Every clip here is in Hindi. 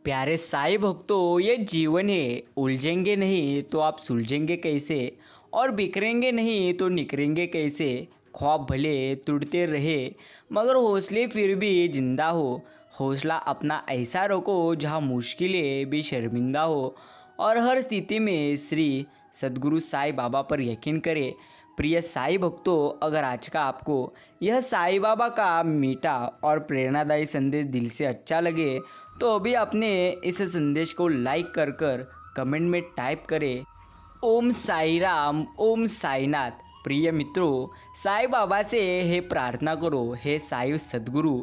प्यारे साईं भक्तों, ये जीवन है, उलझेंगे नहीं तो आप सुलझेंगे कैसे और बिखरेंगे नहीं तो निखरेंगे कैसे। ख्वाब भले टूटते रहे मगर हौसले फिर भी जिंदा हो। हौसला अपना ऐसा रखो जहाँ मुश्किलें भी शर्मिंदा हो और हर स्थिति में श्री सद्गुरु साईं बाबा पर यकीन करें। प्रिय साईं भक्तों, अगर आज का आपको यह साईं बाबा का मीठा और प्रेरणादायी संदेश दिल से अच्छा लगे तो अभी अपने इस संदेश को लाइक कर कमेंट में टाइप करें, ओम साई राम, ओम साईनाथ। प्रिय मित्रों, साईं बाबा से हे प्रार्थना करो, हे साईं सद्गुरु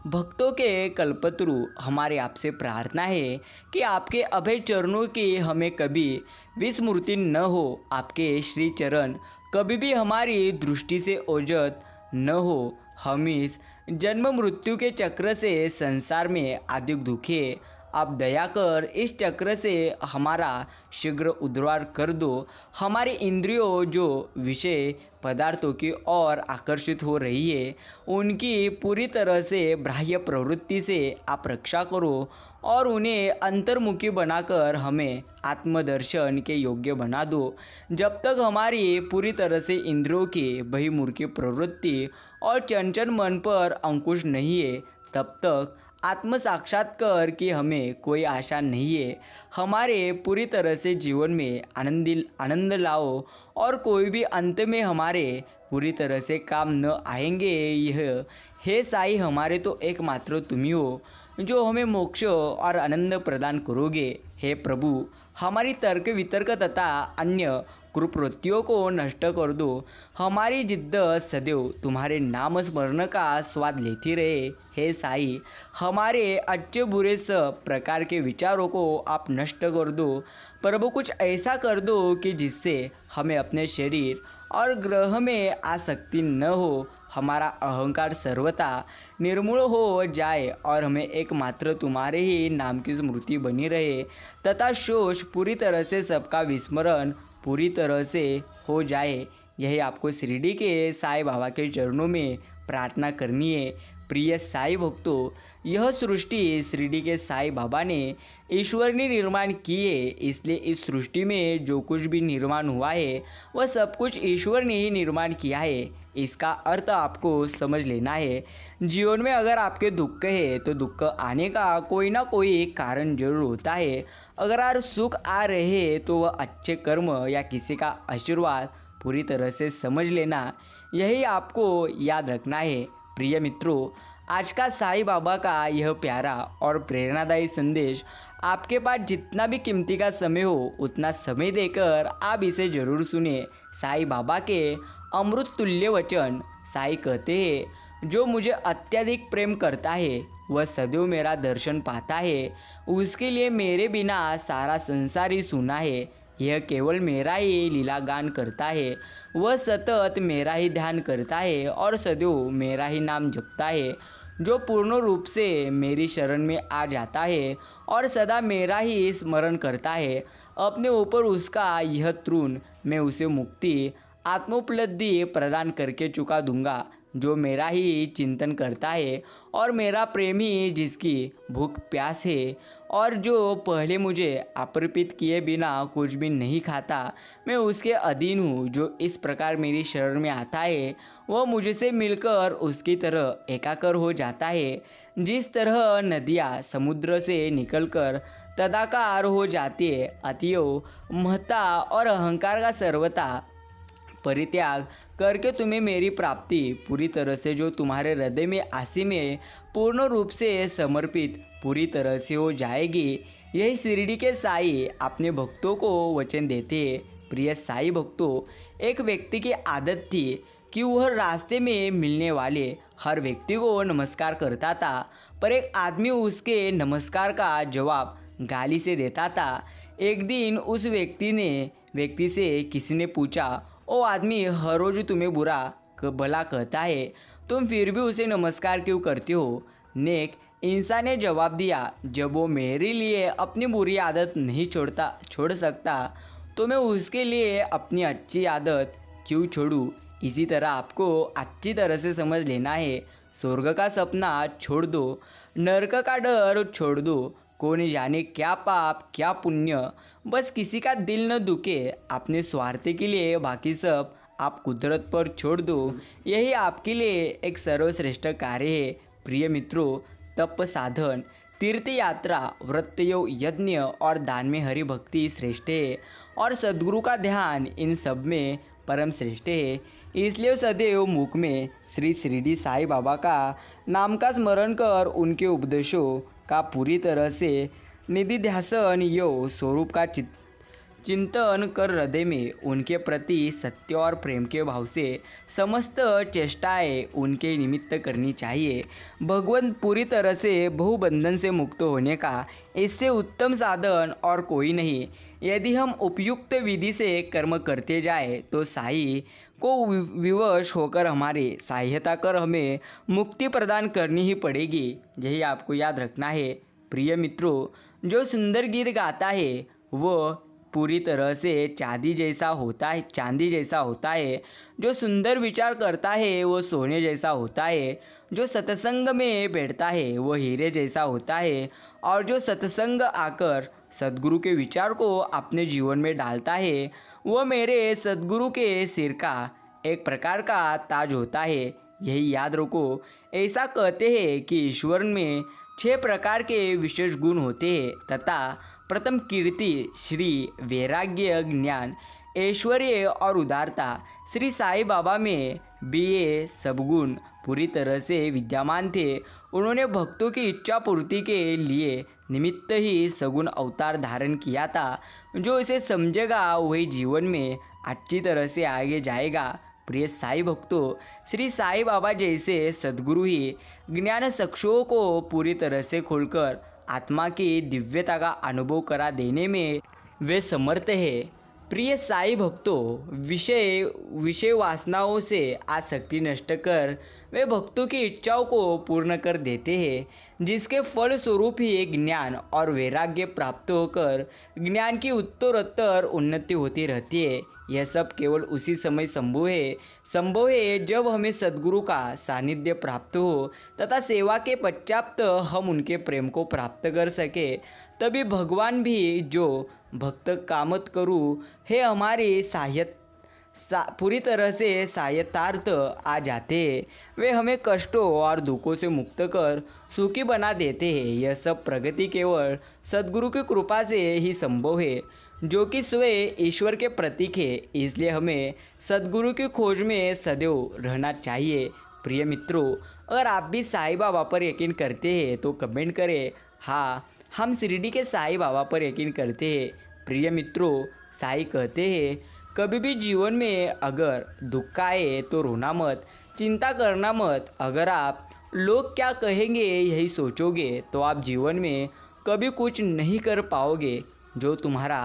भक्तों के कल्पतरु, हमारे आपसे प्रार्थना है कि आपके अभय चरणों की हमें कभी विस्मृति न हो। आपके श्री चरण कभी भी हमारी दृष्टि से ओझल न हो। हम इस जन्म मृत्यु के चक्र से संसार में अधिक दुखी है। आप दया कर इस चक्र से हमारा शीघ्र उद्धार कर दो। हमारी इंद्रियों जो विषय पदार्थों की ओर आकर्षित हो रही है, उनकी पूरी तरह से बाह्य प्रवृत्ति से आप रक्षा करो और उन्हें अंतर्मुखी बनाकर हमें आत्मदर्शन के योग्य बना दो। जब तक हमारी पूरी तरह से इंद्रियों की बहिर्मुखी प्रवृत्ति और चंचल मन पर अंकुश नहीं है, तब तक आत्म साक्षात्कार की हमें कोई आशा नहीं है। हमारे पूरी तरह से जीवन में आनंद लाओ और कोई भी अंत में हमारे पूरी तरह से काम न आएंगे। यह हे साईं, हमारे तो एकमात्र तुम ही हो जो हमें मोक्ष और आनंद प्रदान करोगे। हे प्रभु, हमारी तर्क वितर्क तथा अन्य कुप्रवृत्तियों को नष्ट कर दो। हमारी जिद्द सदैव तुम्हारे नाम स्मरण का स्वाद लेती रहे। हे साईं, हमारे अच्छे बुरे सब प्रकार के विचारों को आप नष्ट कर दो। प्रभु, कुछ ऐसा कर दो कि जिससे हमें अपने शरीर और ग्रह में आसक्ति न हो। हमारा अहंकार सर्वथा निर्मूल हो जाए और हमें एकमात्र तुम्हारे ही नाम की स्मृति बनी रहे तथा शोष पूरी तरह से सबका विस्मरण पूरी तरह से हो जाए। यही आपको शिरडी के साईं बाबा के चरणों में प्रार्थना करनी है। प्रिय साईं भक्तों, यह सृष्टि शिरडी के साईं बाबा ने ईश्वर ने निर्माण की है, इसलिए इस सृष्टि में जो कुछ भी निर्माण हुआ है वह सब कुछ ईश्वर ने ही निर्माण किया है। इसका अर्थ आपको समझ लेना है। जीवन में अगर आपके दुख है तो दुख आने का कोई ना कोई कारण जरूर होता है। अगर आज सुख आ रहे हैं तो वह अच्छे कर्म या किसी का आशीर्वाद पूरी तरह से समझ लेना, यही आपको याद रखना है। प्रिय मित्रों, आज का साईं बाबा का यह प्यारा और प्रेरणादायी संदेश आपके पास जितना भी कीमती का समय हो उतना समय देकर आप इसे जरूर सुने। साईं बाबा के अमृत तुल्य वचन। साईं कहते हैं, जो मुझे अत्यधिक प्रेम करता है वह सदैव मेरा दर्शन पाता है। उसके लिए मेरे बिना सारा संसार ही सुना है। यह केवल मेरा ही लीला गान करता है। वह सतत मेरा ही ध्यान करता है और सदैव मेरा ही नाम जपता है। जो पूर्ण रूप से मेरी शरण में आ जाता है और सदा मेरा ही स्मरण करता है, अपने ऊपर उसका यह तृण मैं उसे मुक्ति आत्मोपलब्धि प्रदान करके चुका दूंगा। जो मेरा ही चिंतन करता है और मेरा प्रेम ही जिसकी भूख प्यास है और जो पहले मुझे अर्पित किए बिना कुछ भी नहीं खाता, मैं उसके अधीन हूँ। जो इस प्रकार मेरी शरण में आता है वह मुझसे मिलकर उसकी तरह एकाकार हो जाता है। जिस तरह नदियाँ समुद्र से निकलकर तदाकार हो जाती है, अतियो महत्ता और अहंकार का सर्वथा परित्याग करके तुम्हें मेरी प्राप्ति पूरी तरह से जो तुम्हारे हृदय में आसी में पूर्ण रूप से समर्पित पूरी तरह से हो जाएगी। यही शिरडी के साईं अपने भक्तों को वचन देते हैं। प्रिय साईं भक्तों, एक व्यक्ति की आदत थी कि वह रास्ते में मिलने वाले हर व्यक्ति को नमस्कार करता था, पर एक आदमी उसके नमस्कार का जवाब गाली से देता था। एक दिन उस व्यक्ति से किसी ने पूछा, ओ आदमी हर रोज तुम्हें बुरा भला कहता है, तुम फिर भी उसे नमस्कार क्यों करते हो? नेक इंसान ने जवाब दिया, जब वो मेरे लिए अपनी बुरी आदत नहीं छोड़ सकता तो मैं उसके लिए अपनी अच्छी आदत क्यों छोड़ूं? इसी तरह आपको अच्छी तरह से समझ लेना है। स्वर्ग का सपना छोड़ दो, नरक का डर छोड़ दो, कौन जाने क्या पाप क्या पुण्य, बस किसी का दिल न दुखे। अपने स्वार्थ के लिए बाकी सब आप कुदरत पर छोड़ दो, यही आपके लिए एक सर्वश्रेष्ठ कार्य है। प्रिय मित्रों, तप साधन, तीर्थ यात्रा, व्रतयोग, यज्ञ और दान में हरि भक्ति श्रेष्ठ है और सद्गुरु का ध्यान इन सब में परम श्रेष्ठ है। इसलिए सदैव मुख में श्री शिरडी साईं बाबा का नाम का स्मरण कर उनके उपदेशों का पूरी तरह से निधिध्यासन यो स्वरूप का चिंतन कर हृदय में उनके प्रति सत्य और प्रेम के भाव से समस्त चेष्टाएं उनके निमित्त करनी चाहिए। भगवान पूरी तरह से बहुबंधन से मुक्त होने का इससे उत्तम साधन और कोई नहीं। यदि हम उपयुक्त विधि से कर्म करते जाए तो साईं को विवश होकर हमारे सहायता कर हमें मुक्ति प्रदान करनी ही पड़ेगी। यही आपको याद रखना है। प्रिय मित्रों, जो सुंदर गीत गाता है वो पूरी तरह से चांदी जैसा होता है। जो सुंदर विचार करता है वो सोने जैसा होता है। जो सत्संग में बैठता है वो हीरे जैसा होता है। और जो सत्संग आकर सद्गुरु के विचार को अपने जीवन में डालता है वो मेरे सद्गुरु के सिर का एक प्रकार का ताज होता है। यही याद रखो। ऐसा कहते हैं कि ईश्वर में 6 प्रकार के विशेष गुण होते हैं तथा प्रथम कीर्ति, श्री, वैराग्य, ज्ञान, ऐश्वर्य और उदारता। श्री साईं बाबा में भी ये सब गुण पूरी तरह से विद्यमान थे। उन्होंने भक्तों की इच्छा पूर्ति के लिए निमित्त ही सगुण अवतार धारण किया था। जो इसे समझेगा वही जीवन में अच्छी तरह से आगे जाएगा। प्रिय साईं भक्तों, श्री साईं बाबा जैसे सद्गुरु ही ज्ञान चक्षुओं को पूरी तरह से खोलकर आत्मा की दिव्यता का अनुभव करा देने में वे समर्थ है। प्रिय साईं भक्तों, विषय वासनाओं से आसक्ति नष्ट कर वे भक्तों की इच्छाओं को पूर्ण कर देते हैं, जिसके फल स्वरूप ही ज्ञान और वैराग्य प्राप्त होकर ज्ञान की उत्तरोत्तर उन्नति होती रहती है। यह सब केवल उसी समय संभव है जब हमें सद्गुरु का सानिध्य प्राप्त हो तथा सेवा के पश्चात हम उनके प्रेम को प्राप्त कर सके। तभी भगवान भी जो भक्त कामत करू है हमारी पूरी तरह से सहायतार्थ आ जाते हैं। वे हमें कष्टों और दुखों से मुक्त कर सुखी बना देते हैं। यह सब प्रगति केवल सद्गुरु की कृपा से ही संभव है, जो कि स्वयं ईश्वर के प्रतीक है। इसलिए हमें सद्गुरु की खोज में सदैव रहना चाहिए। प्रिय मित्रों, अगर आप भी साईं बाबा पर यकीन करते हैं तो कमेंट करें, हाँ हम शिरडी के साईं बाबा पर यकीन करते हैं। प्रिय मित्रों, साईं कहते हैं, कभी भी जीवन में अगर दुख आए तो रोना मत, चिंता करना मत। अगर आप लोग क्या कहेंगे यही सोचोगे तो आप जीवन में कभी कुछ नहीं कर पाओगे। जो तुम्हारा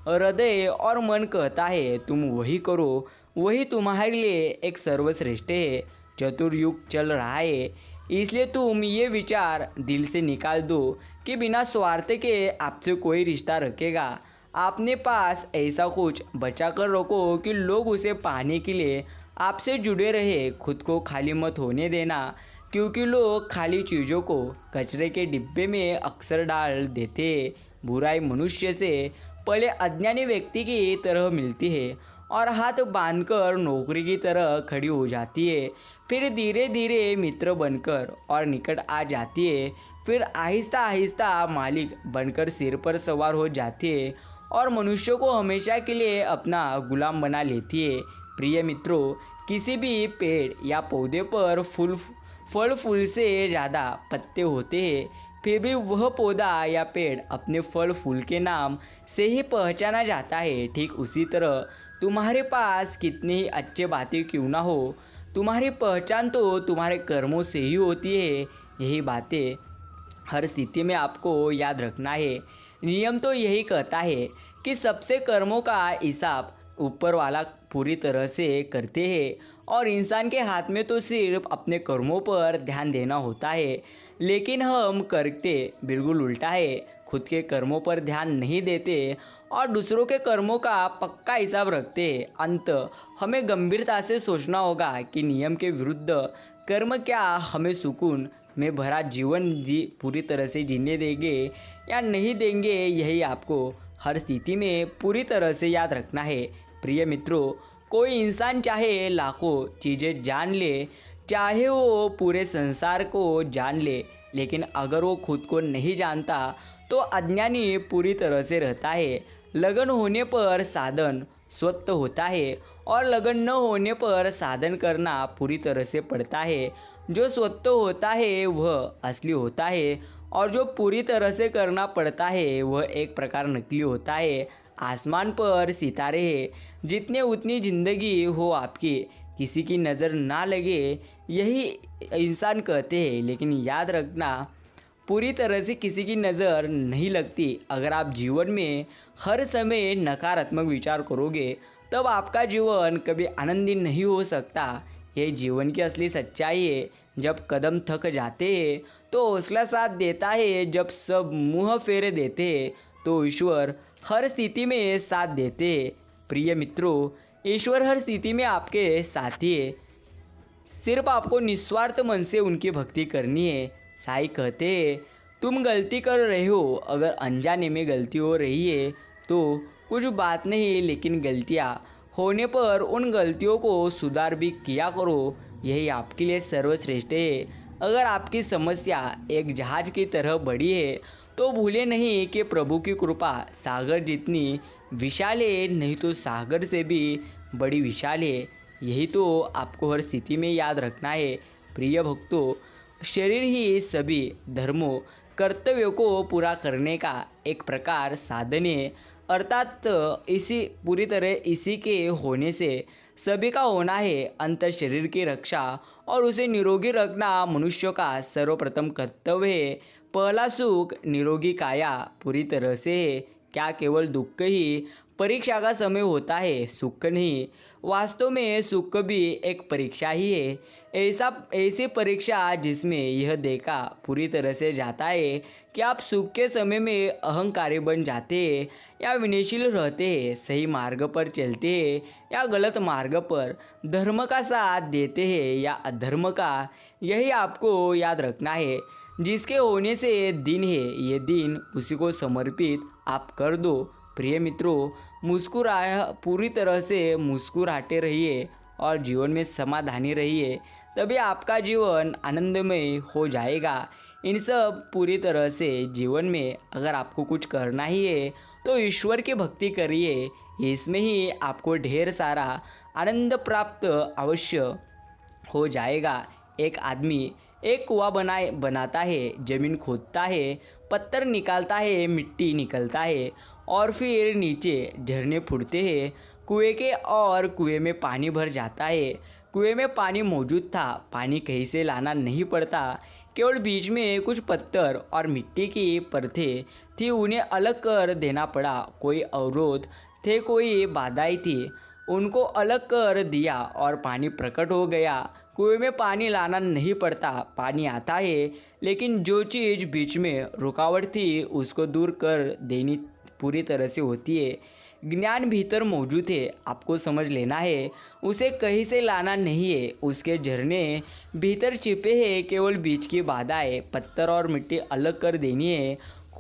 हृदय और मन कहता है तुम वही करो, वही तुम्हारे लिए एक सर्वश्रेष्ठ है। चतुर्युग चल रहा है, इसलिए तुम ये विचार दिल से निकाल दो कि बिना स्वार्थ के आपसे कोई रिश्ता रखेगा। अपने पास ऐसा कुछ बचा कर रखो कि लोग उसे पाने के लिए आपसे जुड़े रहे। खुद को खाली मत होने देना, क्योंकि लोग खाली चीज़ों को कचरे के डिब्बे में अक्सर डाल देते। बुराई मनुष्य से पहले अज्ञानी व्यक्ति की तरह मिलती है और हाथ बांधकर नौकरी की तरह खड़ी हो जाती है, फिर धीरे धीरे मित्र बनकर और निकट आ जाती है, फिर आहिस्ता आहिस्ता मालिक बनकर सिर पर सवार हो जाती है और मनुष्य को हमेशा के लिए अपना गुलाम बना लेती है। प्रिय मित्रों, किसी भी पेड़ या पौधे पर फल फूल से ज़्यादा पत्ते होते हैं, फिर भी वह पौधा या पेड़ अपने फल फूल के नाम से ही पहचाना जाता है। ठीक उसी तरह तुम्हारे पास कितनी ही अच्छी बातें क्यों ना हो, तुम्हारी पहचान तो तुम्हारे कर्मों से ही होती है। यही बातें हर स्थिति में आपको याद रखना है। नियम तो यही कहता है कि सबसे कर्मों का हिसाब ऊपर वाला पूरी तरह से करते हैं और इंसान के हाथ में तो सिर्फ अपने कर्मों पर ध्यान देना होता है। लेकिन हम करते बिल्कुल उल्टा है, खुद के कर्मों पर ध्यान नहीं देते और दूसरों के कर्मों का पक्का हिसाब रखते हैं। अंत हमें गंभीरता से सोचना होगा कि नियम के विरुद्ध कर्म क्या हमें सुकून में भरा जीवन पूरी तरह से जीने देंगे या नहीं देंगे, यही आपको हर स्थिति में पूरी तरह से याद रखना है। प्रिय मित्रों, कोई इंसान चाहे लाखों चीज़ें जान ले, चाहे वो पूरे संसार को जान ले, लेकिन अगर वो खुद को नहीं जानता तो अज्ञानी पूरी तरह से रहता है। लगन होने पर साधन स्वतः होता है और लगन न होने पर साधन करना पूरी तरह से पड़ता है। जो स्वतः होता है वह असली होता है और जो पूरी तरह से करना पड़ता है वह एक प्रकार नकली होता है। आसमान पर सितारे हैं, जितने उतनी ज़िंदगी हो आपकी, किसी की नज़र ना लगे, यही इंसान कहते हैं। लेकिन याद रखना, पूरी तरह से किसी की नज़र नहीं लगती। अगर आप जीवन में हर समय नकारात्मक विचार करोगे तब आपका जीवन कभी आनंदी नहीं हो सकता। ये जीवन की असली सच्चाई है। जब कदम थक जाते हैं तो हौसला साथ देता है, जब सब मुंह फेरे देते हैं तो ईश्वर हर स्थिति में साथ देते हैं। प्रिय मित्रों, ईश्वर हर स्थिति में आपके साथी है, सिर्फ आपको निस्वार्थ मन से उनकी भक्ति करनी है। साईं कहते हैं, तुम गलती कर रहे हो, अगर अनजाने में गलती हो रही है तो कुछ बात नहीं, लेकिन गलतियाँ होने पर उन गलतियों को सुधार भी किया करो, यही आपके लिए सर्वश्रेष्ठ है। अगर आपकी समस्या एक जहाज की तरह बड़ी है तो भूले नहीं कि प्रभु की कृपा सागर जितनी विशाल है, नहीं तो सागर से भी बड़ी विशाल है। यही तो आपको हर स्थिति में याद रखना है। प्रिय भक्तों, शरीर ही सभी धर्मों कर्तव्यों को पूरा करने का एक प्रकार साधन है, अर्थात इसी पूरी तरह इसी के होने से सभी का होना है। अंतर शरीर की रक्षा और उसे निरोगी रखना मनुष्य का सर्वप्रथम कर्तव्य है। पहला सुख निरोगी काया पूरी तरह से है। क्या केवल दुख ही परीक्षा का समय होता है? सुख नहीं, वास्तव में सुख भी एक परीक्षा ही है। ऐसी परीक्षा जिसमें यह देखा पूरी तरह से जाता है कि आप सुख के समय में अहंकारी बन जाते हैं या विनयशील रहते हैं, सही मार्ग पर चलते हैं या गलत मार्ग पर, धर्म का साथ देते हैं या अधर्म का, यही आपको याद रखना है। जिसके होने से दिन है, ये दिन उसी को समर्पित आप कर दो। प्रिय मित्रों, पूरी तरह से मुस्कुराते रहिए और जीवन में समाधानी रहिए, तभी आपका जीवन आनंदमय हो जाएगा। इन सब पूरी तरह से जीवन में अगर आपको कुछ करना ही है तो ईश्वर की भक्ति करिए, इसमें ही आपको ढेर सारा आनंद प्राप्त अवश्य हो जाएगा। एक आदमी एक कुआं बनाता है, ज़मीन खोदता है, पत्थर निकालता है, मिट्टी निकलता है और फिर नीचे झरने फूटते हैं कुएं के और कुएं में पानी भर जाता है। कुएं में पानी मौजूद था, पानी कहीं से लाना नहीं पड़ता, केवल बीच में कुछ पत्थर और मिट्टी की परतें थी, उन्हें अलग कर देना पड़ा। कोई अवरोध थे, कोई बाधाएं थी, उनको अलग कर दिया और पानी प्रकट हो गया। कुएं में पानी लाना नहीं पड़ता, पानी आता है, लेकिन जो चीज़ बीच में रुकावट थी उसको दूर कर देनी पूरी तरह से होती है। ज्ञान भीतर मौजूद है, आपको समझ लेना है, उसे कहीं से लाना नहीं है। उसके झरने भीतर छिपे हैं, केवल बीच की बाधाएं, पत्थर और मिट्टी अलग कर देनी है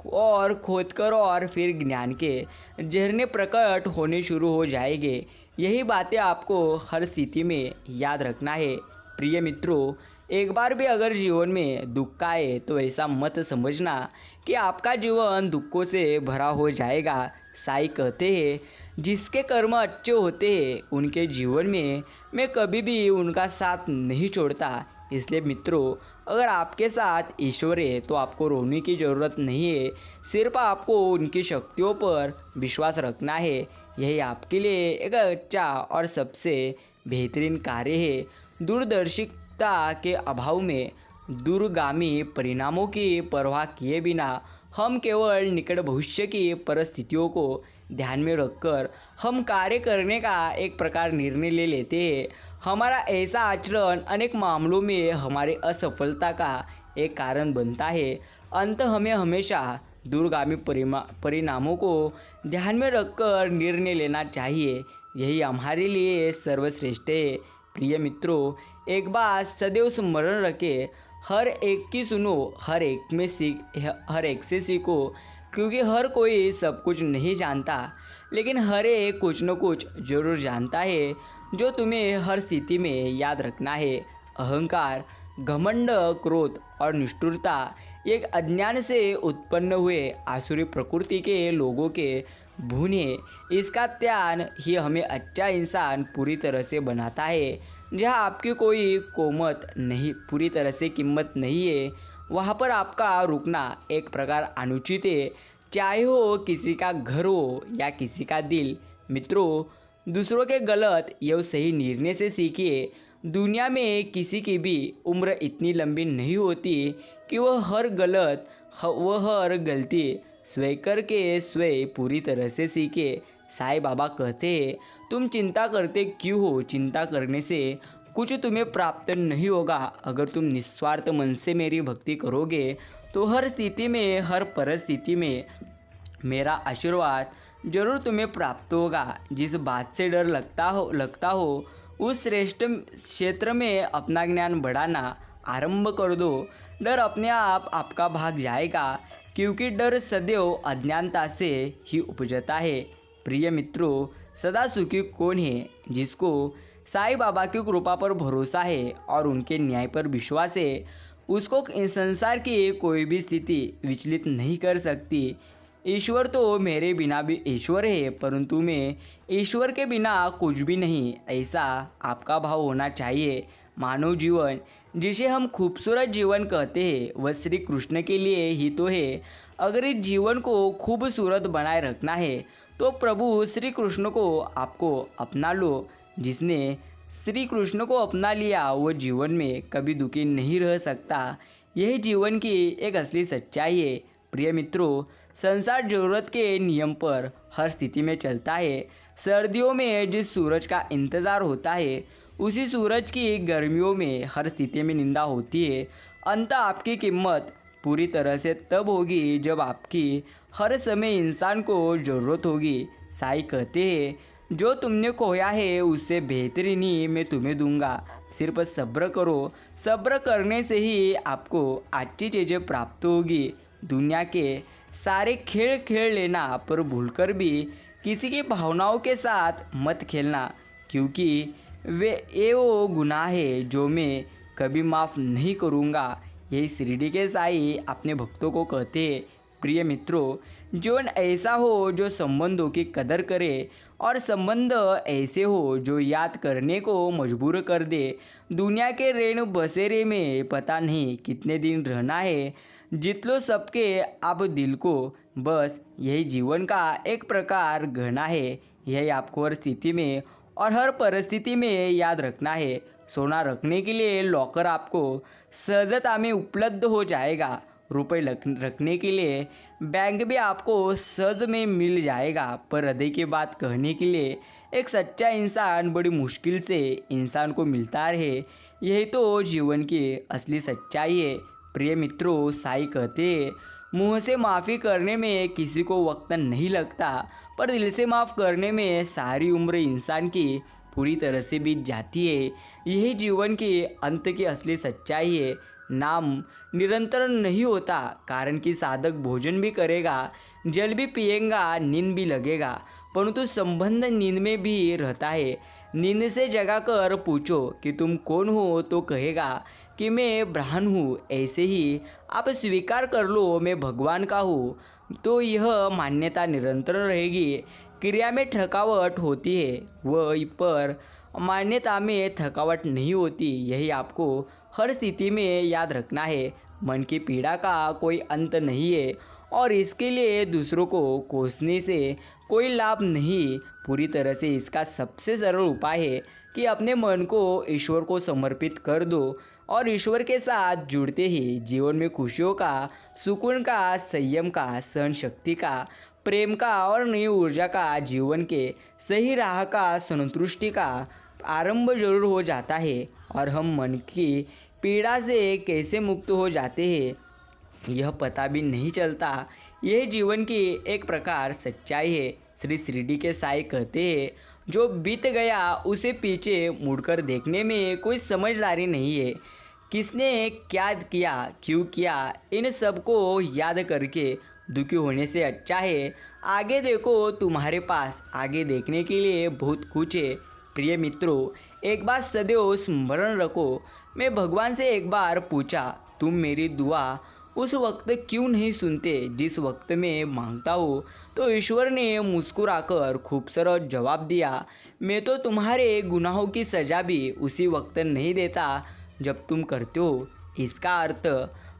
और खोदकर, और फिर ज्ञान के झरने प्रकट होने शुरू हो जाएंगे। यही बातें आपको हर स्थिति में याद रखना है। प्रिय मित्रों, एक बार भी अगर जीवन में दुख आए तो ऐसा मत समझना कि आपका जीवन दुखों से भरा हो जाएगा। साईं कहते हैं, जिसके कर्म अच्छे होते हैं उनके जीवन में मैं कभी भी उनका साथ नहीं छोड़ता। इसलिए मित्रों, अगर आपके साथ ईश्वर है तो आपको रोने की ज़रूरत नहीं है, सिर्फ आपको उनकी शक्तियों पर विश्वास रखना है। यही आपके लिए एक अच्छा और सबसे बेहतरीन कार्य है। दूरदर्शिता के अभाव में दूरगामी परिणामों की परवाह किए बिना हम केवल निकट भविष्य की परिस्थितियों को ध्यान में रखकर हम कार्य करने का एक प्रकार निर्णय ले लेते हैं। हमारा ऐसा आचरण अनेक मामलों में हमारी असफलता का एक कारण बनता है। अंत हमें हमेशा दूरगामी परिणामों को ध्यान में रखकर निर्णय लेना चाहिए, यही हमारे लिए सर्वश्रेष्ठ है। प्रिय मित्रों, एक बात सदैव स्मरण रखें, हर एक की सुनो, हर एक से सीखो। क्योंकि हर कोई सब कुछ नहीं जानता, लेकिन हर एक कुछ न कुछ जरूर जानता है। जो तुम्हें हर स्थिति में याद रखना है, अहंकार, घमंड, क्रोध और निष्ठुरता एक अज्ञान से उत्पन्न हुए आसुरी प्रकृति के लोगों के गुण है। इसका त्याग ही हमें अच्छा इंसान पूरी तरह से बनाता है। जहाँ आपकी कोई कोमत नहीं, पूरी तरह से कीमत नहीं है, वहाँ पर आपका रुकना एक प्रकार अनुचित है। चाहे हो किसी का घर हो या किसी का दिल। मित्रों, दूसरों के गलत या सही निर्णय से सीखिए। दुनिया में किसी की भी उम्र इतनी लंबी नहीं होती कि वह हर गलती स्वयं करके स्वयं पूरी तरह से सीखे। साईं बाबा कहते हैं, तुम चिंता करते क्यों हो? चिंता करने से कुछ तुम्हें प्राप्त नहीं होगा। अगर तुम निस्वार्थ मन से मेरी भक्ति करोगे तो हर स्थिति में, हर परिस्थिति में मेरा आशीर्वाद जरूर तुम्हें प्राप्त होगा। जिस बात से डर लगता हो उस श्रेष्ठ क्षेत्र में अपना ज्ञान बढ़ाना आरंभ कर दो। डर अपने आप आपका भाग जाएगा, क्योंकि डर सदैव अज्ञानता से ही उपजता है। प्रिय मित्रों, सदा सुखी कौन है? जिसको साईं बाबा की कृपा पर भरोसा है और उनके न्याय पर विश्वास है, उसको संसार की कोई भी स्थिति विचलित नहीं कर सकती। ईश्वर तो मेरे बिना भी ईश्वर है, परंतु मैं ईश्वर के बिना कुछ भी नहीं, ऐसा आपका भाव होना चाहिए। मानव जीवन, जिसे हम खूबसूरत जीवन कहते हैं, वह श्री कृष्ण के लिए ही तो है। अगर इस जीवन को खूबसूरत बनाए रखना है तो प्रभु श्री कृष्ण को आपको अपना लो। जिसने श्री कृष्ण को अपना लिया वो जीवन में कभी दुखी नहीं रह सकता। यही जीवन की एक असली सच्चाई है। प्रिय मित्रों, संसार जरूरत के नियम पर हर स्थिति में चलता है। सर्दियों में जिस सूरज का इंतज़ार होता है, उसी सूरज की गर्मियों में हर स्थिति में निंदा होती है। अंत आपकी कीमत पूरी तरह से तब होगी जब आपकी हर समय इंसान को ज़रूरत होगी। साईं कहते हैं, जो तुमने खोया है उससे बेहतरीन ही मैं तुम्हें दूंगा। सिर्फ सब्र करो। सब्र करने से ही आपको अच्छी चीज़ें प्राप्त होगी। दुनिया के सारे खेल लेना, पर भूलकर भी किसी की भावनाओं के साथ मत खेलना, क्योंकि वो गुनाह है जो मैं कभी माफ़ नहीं करूँगा। यही शिरडी के साईं अपने भक्तों को कहते हैं। प्रिय मित्रों, जीवन ऐसा हो जो संबंधों की कदर करे और संबंध ऐसे हो जो याद करने को मजबूर कर दे। दुनिया के रेण बसेरे में पता नहीं कितने दिन रहना है। जीत लो सबके आप दिल को, बस यही जीवन का एक प्रकार गहना है। यही आपको हर स्थिति में और हर परिस्थिति में याद रखना है। सोना रखने के लिए लॉकर आपको सहजता में उपलब्ध हो जाएगा। रुपए रखने के लिए बैंक भी आपको सहज में मिल जाएगा, पर हृदय की बात कहने के लिए एक सच्चा इंसान बड़ी मुश्किल से इंसान को मिलता है। यही तो जीवन की असली सच्चाई है। प्रिय मित्रों, साईं कहते हैं, मुंह से माफ़ी करने में किसी को वक्त नहीं लगता, पर दिल से माफ़ करने में सारी उम्र इंसान की पूरी तरह से बीत जाती है। यही जीवन की अंत की असली सच्चाई है। नाम निरंतर नहीं होता, कारण कि साधक भोजन भी करेगा, जल भी पिएगा, नींद भी लगेगा, परंतु संबंध नींद में भी रहता है। नींद से जगाकर पूछो कि तुम कौन हो, तो कहेगा कि मैं ब्राह्मण हूँ। ऐसे ही आप स्वीकार कर लो मैं भगवान का हूँ, तो यह मान्यता निरंतर रहेगी। क्रिया में थकावट होती है, वह पर मान्यता में थकावट नहीं होती। यही आपको हर स्थिति में याद रखना है। मन की पीड़ा का कोई अंत नहीं है और इसके लिए दूसरों को कोसने से कोई लाभ नहीं। पूरी तरह से इसका सबसे सरल उपाय है कि अपने मन को ईश्वर को समर्पित कर दो और ईश्वर के साथ जुड़ते ही जीवन में खुशियों का, सुकून का, संयम का, सहन शक्ति का, प्रेम का और नई ऊर्जा का, जीवन के सही राह का, संतुष्टि का आरंभ जरूर हो जाता है। और हम मन की पीड़ा से कैसे मुक्त हो जाते हैं यह पता भी नहीं चलता। यह जीवन की एक प्रकार सच्चाई है। श्री शिरडी के साईं कहते हैं, जो बीत गया उसे पीछे मुड़कर देखने में कोई समझदारी नहीं है। किसने क्या किया, क्यों किया, इन सब को याद करके दुखी होने से अच्छा है आगे देखो, तुम्हारे पास आगे देखने के लिए बहुत कुछ है। प्रिय मित्रों, एक बात सदैव स्मरण रखो, मैं भगवान से एक बार पूछा, तुम मेरी दुआ उस वक्त क्यों नहीं सुनते जिस वक्त मैं मांगता हूँ? तो ईश्वर ने मुस्कुराकर खूबसूरत जवाब दिया, मैं तो तुम्हारे गुनाहों की सज़ा भी उसी वक्त नहीं देता जब तुम करते हो। इसका अर्थ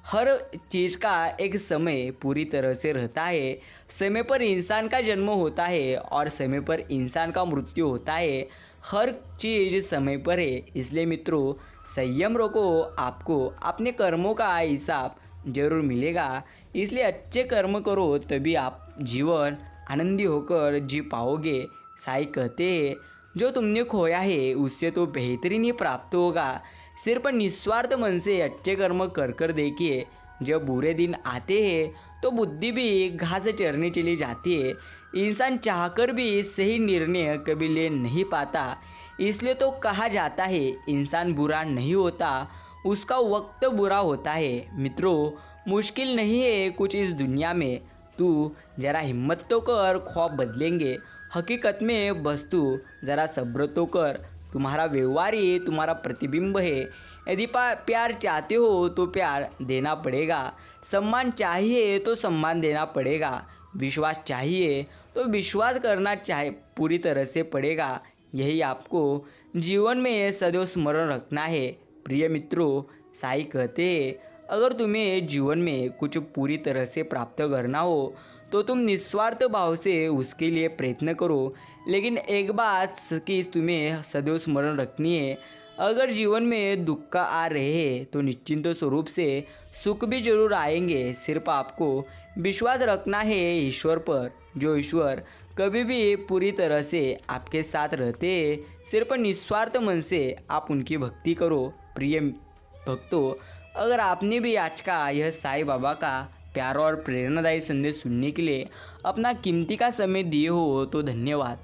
हर चीज़ का एक समय पूरी तरह से रहता है। समय पर इंसान का जन्म होता है और समय पर इंसान का मृत्यु होता है। हर चीज़ समय पर है। इसलिए मित्रों, संयम रखो, आपको अपने कर्मों का हिसाब जरूर मिलेगा। इसलिए अच्छे कर्म करो, तभी आप जीवन आनंदी होकर जी पाओगे। साईं कहते हैं, जो तुमने खोया है उससे तो बेहतरीन ही प्राप्त होगा। सिर्फ निस्वार्थ मन से अच्छे कर्म कर कर देखिए। जब बुरे दिन आते हैं तो बुद्धि भी घास चरने चली जाती है। इंसान चाहकर भी सही निर्णय कभी ले नहीं पाता। इसलिए तो कहा जाता है, इंसान बुरा नहीं होता, उसका वक्त बुरा होता है। मित्रों, मुश्किल नहीं है कुछ इस दुनिया में, तू जरा हिम्मत तो कर, ख्वाब बदलेंगे। हकीकत में बस तू ज़रा सब्र तो कर। तुम्हारा व्यवहार ही तुम्हारा प्रतिबिंब है। यदि प्यार चाहते हो तो प्यार देना पड़ेगा। सम्मान चाहिए तो सम्मान देना पड़ेगा। विश्वास चाहिए तो विश्वास करना पूरी तरह से पड़ेगा। यही आपको जीवन में सदैव स्मरण रखना है। प्रिय मित्रों, साईं कहते हैं, अगर तुम्हें जीवन में कुछ पूरी तरह से प्राप्त करना हो तो तुम निस्वार्थ भाव से उसके लिए प्रयत्न करो। लेकिन एक बात कि तुम्हें सदैव स्मरण रखनी है, अगर जीवन में दुख आ रहे हैं तो निश्चिंत स्वरूप से सुख भी जरूर आएंगे। सिर्फ आपको विश्वास रखना है ईश्वर पर, जो ईश्वर कभी भी पूरी तरह से आपके साथ रहते हैं। सिर्फ निस्वार्थ मन से आप उनकी भक्ति करो। प्रिय भक्तों, अगर आपने भी आज का यह साईं बाबा का प्यारा और प्रेरणादायी संदेश सुनने के लिए अपना कीमती का समय दिए हो तो धन्यवाद।